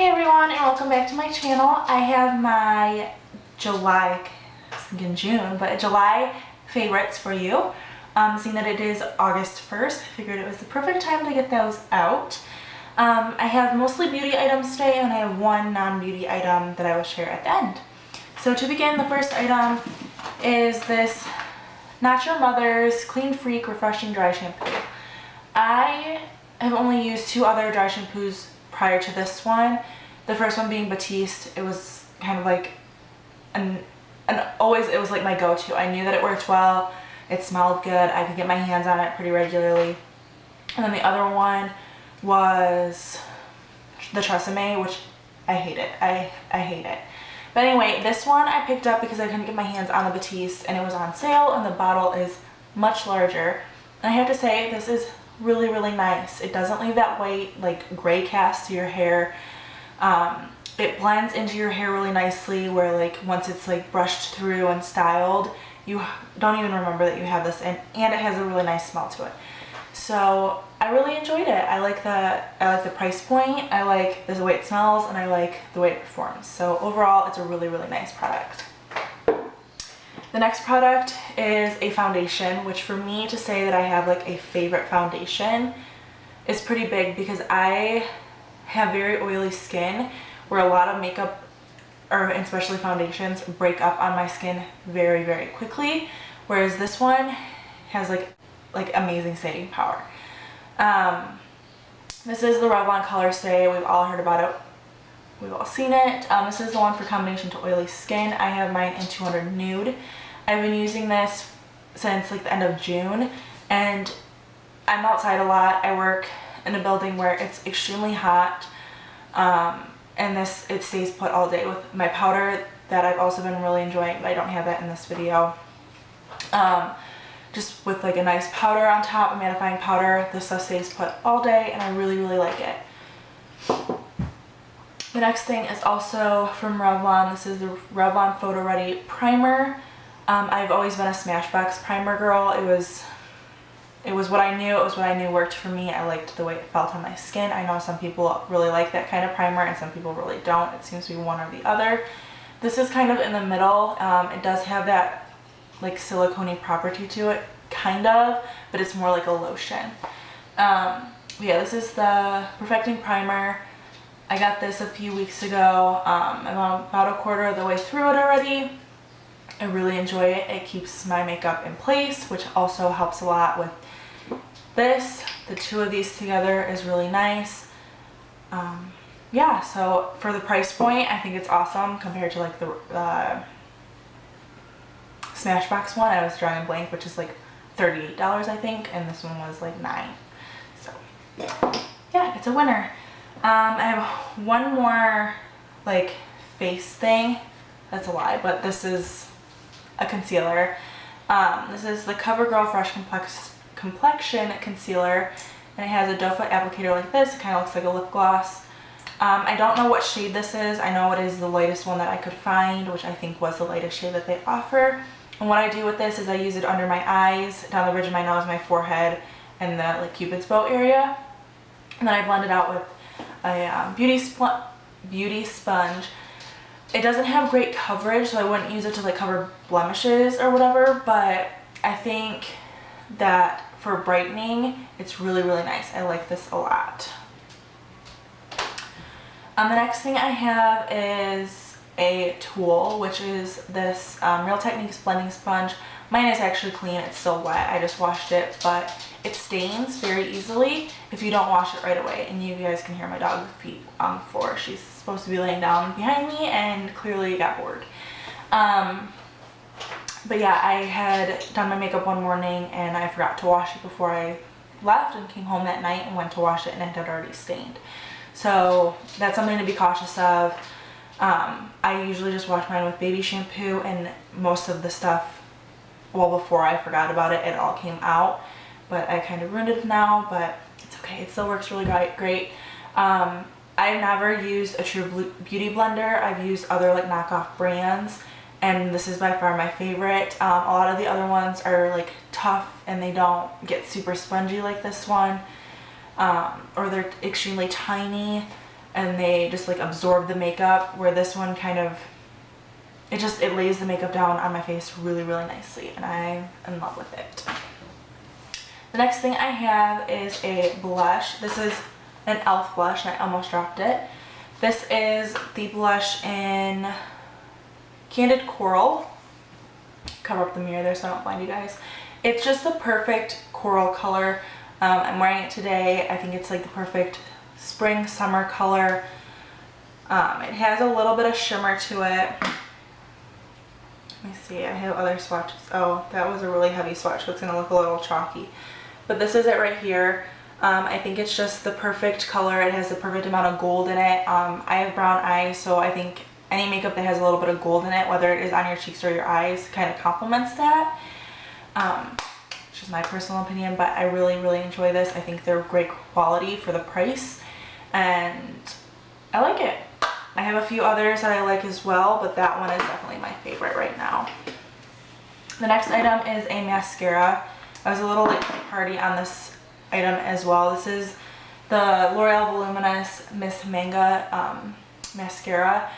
Hey everyone, and welcome back to my channel. I have my July, I was thinking June, but July favorites for you. Seeing that it is August 1st, I figured it was the perfect time to get those out. I have mostly beauty items today, and I have one non-beauty item that I will share at the end. So to begin, the first item is this Not Your Mother's Clean Freak Refreshing Dry Shampoo. I have only used two other dry shampoos prior to this one. The first one being Batiste. It was kind of like it was like my go-to. I knew that it worked well, it smelled good, I could get my hands on it pretty regularly. And then the other one was the Tresemme, which I hate it. I hate it. But anyway, this one I picked up because I couldn't get my hands on the Batiste and it was on sale, and the bottle is much larger. And I have to say, this is really, really nice. It doesn't leave that white, like, gray cast to your hair. It blends into your hair really nicely, where like once it's like brushed through and styled, you don't even remember that you have this, and it has a really nice smell to it. So I really enjoyed it. I like the price point, I like the way it smells, and I like the way it performs. So overall, it's a really, really nice product. The next product is a foundation, which for me to say that I have like a favorite foundation is pretty big, because I have very oily skin where a lot of makeup, or especially foundations, break up on my skin very, very quickly, whereas this one has like amazing setting power. This is the Revlon Color Stay. We've all heard about it. We've all seen it. This is the one for combination to oily skin. I have mine in 200 Nude. I've been using this since like the end of June, and I'm outside a lot. I work in a building where it's extremely hot, and it stays put all day. With my powder that I've also been really enjoying, but I don't have that in this video. Just with like a nice powder on top, a mattifying powder, this stuff stays put all day, and I really, really like it. The next thing is also from Revlon. This is the Revlon Photo Ready Primer. I've always been a Smashbox primer girl. It was what I knew. It was what I knew worked for me. I liked the way it felt on my skin. I know some people really like that kind of primer and some people really don't. It seems to be one or the other. This is kind of in the middle. It does have that like silicone-y property to it, kind of, but it's more like a lotion. Yeah, this is the Perfecting Primer. I got this a few weeks ago. I'm about a quarter of the way through it already. I really enjoy it. It keeps my makeup in place, which also helps a lot with this. The two of these together is really nice. Yeah, so for the price point, I think it's awesome compared to like the Smashbox one. I was drawing a blank, which is like $38, I think, and this one was like $9. So yeah, it's a winner. I have one more like face thing. That's a lie, but this is a concealer. This is the CoverGirl Fresh Complexion Concealer, and it has a doe foot applicator like this. It kind of looks like a lip gloss. I don't know what shade this is. I know it is the lightest one that I could find, which I think was the lightest shade that they offer. And what I do with this is I use it under my eyes, down the ridge of my nose, my forehead, and the like Cupid's bow area. And then I blend it out with a beauty sponge. It doesn't have great coverage, so I wouldn't use it to like cover blemishes or whatever, but I think that for brightening, it's really, really nice. I like this a lot. The next thing I have is a tool, which is this Real Techniques blending sponge. Mine is actually clean. It's still wet. I just washed it, but it stains very easily if you don't wash it right away. And you guys can hear my dog feet on the floor. She's supposed to be laying down behind me and clearly got bored. But yeah, I had done my makeup one morning and I forgot to wash it before I left, and came home that night and went to wash it, and it had already stained. So that's something to be cautious of. I usually just wash mine with baby shampoo, and most of the stuff, well, before I forgot about it, it all came out. But I kind of ruined it now, but it's okay. It still works really great. I've never used a true beauty blender. I've used other like knockoff brands, and this is by far my favorite. A lot of the other ones are like tough and they don't get super spongy like this one, or they're extremely tiny. and they just like absorb the makeup, where this one kind of, it lays the makeup down on my face really, really nicely, and I'm in love with it. The next thing I have is a blush. This is an e.l.f. blush, and I almost dropped it. This is the blush in Candid Coral. Cover up the mirror there so I don't blind you guys. It's just the perfect coral color. I'm wearing it today. I think it's like the perfect spring, summer color. It has a little bit of shimmer to it. Let me see, I have other swatches. Oh, that was a really heavy swatch, so it's gonna look a little chalky. But this is it right here. I think it's just the perfect color. It has the perfect amount of gold in it. I have brown eyes, so I think any makeup that has a little bit of gold in it, whether it is on your cheeks or your eyes, kind of complements that. Which is my personal opinion, but I really, really enjoy this. I think they're great quality for the price, and I like it. I have a few others that I like as well, but that one is definitely my favorite right now. The next item is a mascara. I was a little late to the party on this item as well. This is the L'Oreal Voluminous Miss Manga mascara.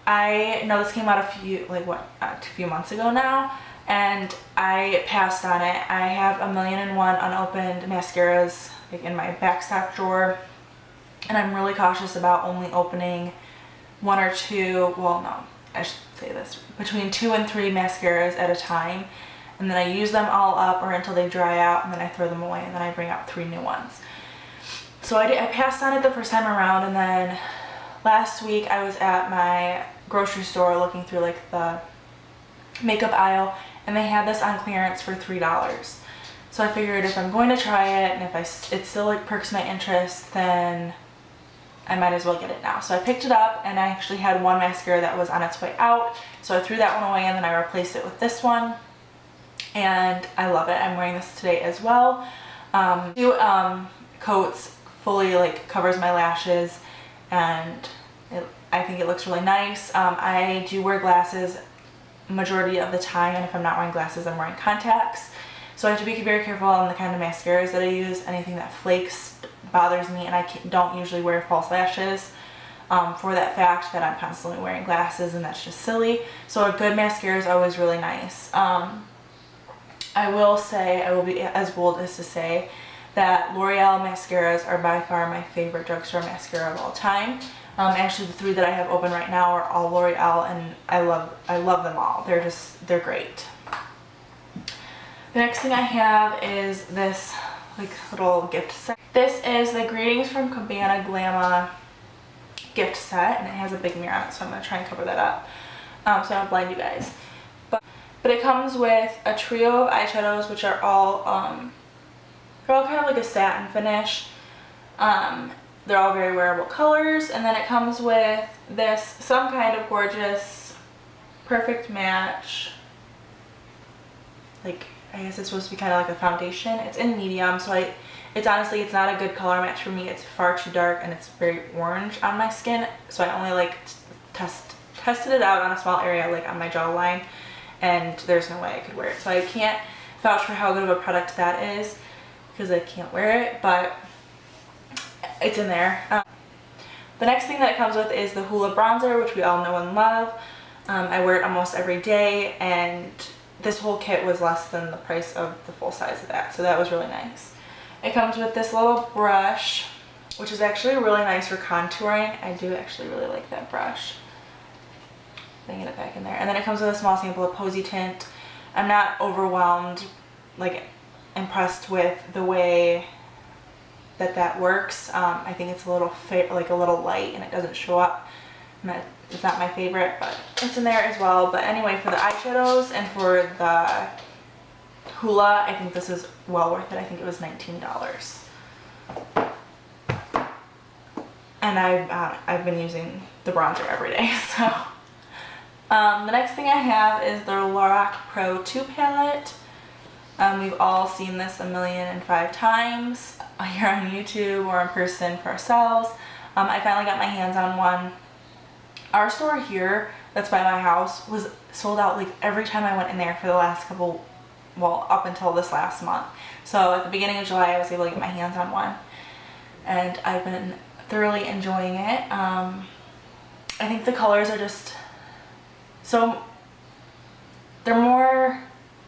I know this came out a few months ago now, and I passed on it. I have 1,000,001 unopened mascaras like in my backstock drawer, and I'm really cautious about only opening one or two, well no, I should say this, between 2 and 3 mascaras at a time, and then I use them all up or until they dry out, and then I throw them away, and then I bring out 3 new ones. So I passed on it the first time around, and then last week I was at my grocery store looking through like the makeup aisle, and they had this on clearance for $3. So I figured if I'm going to try it, and if it still like perks my interest, then I might as well get it now. So I picked it up, and I actually had one mascara that was on its way out, so I threw that one away, and then I replaced it with this one, and I love it. I'm wearing this today as well. 2 coats fully like covers my lashes, and I think it looks really nice. I do wear glasses majority of the time, and if I'm not wearing glasses, I'm wearing contacts. So I have to be very careful on the kind of mascaras that I use. Anything that flakes bothers me, and I don't usually wear false lashes for that fact that I'm constantly wearing glasses, and that's just silly. So a good mascara is always really nice. I will say, I will be as bold as to say that L'Oreal mascaras are by far my favorite drugstore mascara of all time. Actually, the 3 that I have open right now are all L'Oreal, and I love them all. They're great. The next thing I have is this like little gift set. This is the Greetings from Cabana Glamma gift set, and it has a big mirror on it, so I'm gonna try and cover that up so I don't blind you guys. But it comes with a trio of eyeshadows, which are all they're all kind of like a satin finish. They're all very wearable colors, and then it comes with this some kind of gorgeous perfect match, like I guess it's supposed to be kind of like a foundation. It's in medium, so it's honestly, it's not a good color match for me. It's far too dark, and it's very orange on my skin, so I only like tested it out on a small area like on my jawline, and there's no way I could wear it. So I can't vouch for how good of a product that is because I can't wear it, but it's in there. The next thing that it comes with is the Hoola bronzer, which we all know and love. I wear it almost every day, and this whole kit was less than the price of the full size of that, so that was really nice. It comes with this little brush, which is actually really nice for contouring. I do actually really like that brush. Then get it back in there. And then it comes with a small sample of Posy Tint. I'm not overwhelmed, like impressed with the way that works. I think it's a little light, and it doesn't show up. It's not my favorite, but it's in there as well. But anyway, for the eyeshadows and for the Hoola, I think this is well worth it. I think it was $19. And I've been using the bronzer every day, so. The next thing I have is the Lorac Pro 2 palette. We've all seen this 1,000,005 times here on YouTube or in person for ourselves. I finally got my hands on one. Our store here that's by my house was sold out like every time I went in there for the last couple, well, up until this last month. So at the beginning of July I was able to get my hands on one, and I've been thoroughly enjoying it. I think the colors are just so, they're more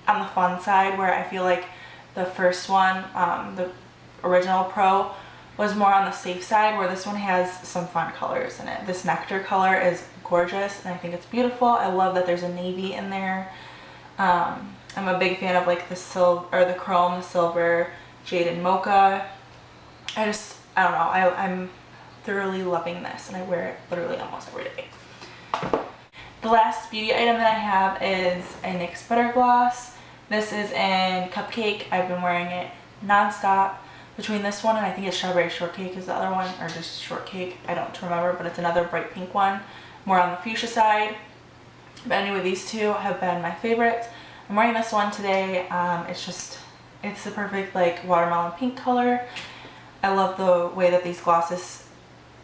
on the fun side, where I feel like the first one, the original Pro, was more on the safe side, where this one has some fun colors in it. This Nectar color is gorgeous and I think it's beautiful. I love that there's a navy in there. I'm a big fan of like the silver, or the chrome, the silver, jade, and mocha. I don't know, I'm thoroughly loving this, and I wear it literally almost every day. The last beauty item that I have is a NYX Butter Gloss. This is in Cupcake. I've been wearing it non-stop. Between this one and I think it's Strawberry Shortcake is the other one, or just Shortcake, I don't remember, but it's another bright pink one, more on the fuchsia side. But anyway, these two have been my favorites. I'm wearing this one today. It's the perfect like watermelon pink color. I love the way that these glosses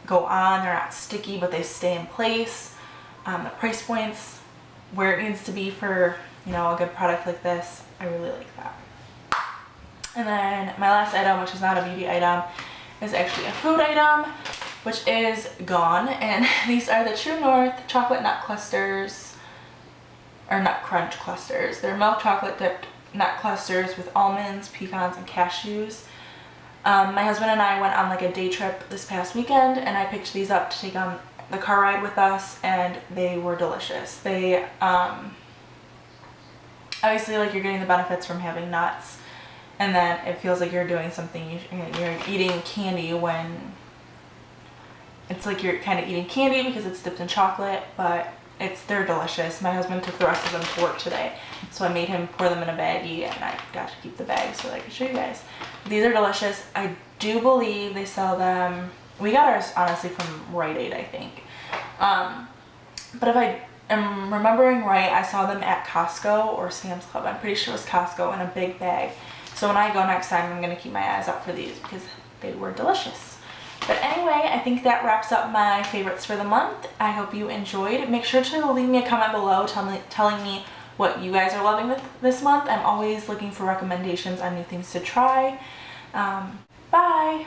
go on. They're not sticky, but they stay in place. The price point's where it needs to be for, you know, a good product like this. I really like that. And then my last item, which is not a beauty item, is actually a food item, which is gone. And these are the True North chocolate nut clusters, or nut crunch clusters. They're milk chocolate dipped nut clusters with almonds, pecans, and cashews. My husband and I went on like a day trip this past weekend, and I picked these up to take on the car ride with us, and they were delicious. They obviously, like, you're getting the benefits from having nuts, and then it feels like you're doing something, you're eating candy, when it's like you're kind of eating candy because it's dipped in chocolate, but they're delicious. My husband took the rest of them to work today, so I made him pour them in a baggie, and I got to keep the bag so that I could show you guys. These are delicious. I do believe they sell them, we got ours honestly from Rite Aid, I think. But if I am remembering right, I saw them at Costco or Sam's Club. I'm pretty sure it was Costco, in a big bag. So when I go next time, I'm going to keep my eyes out for these because they were delicious. But anyway, I think that wraps up my favorites for the month. I hope you enjoyed. Make sure to leave me a comment below telling me what you guys are loving this month. I'm always looking for recommendations on new things to try. Bye!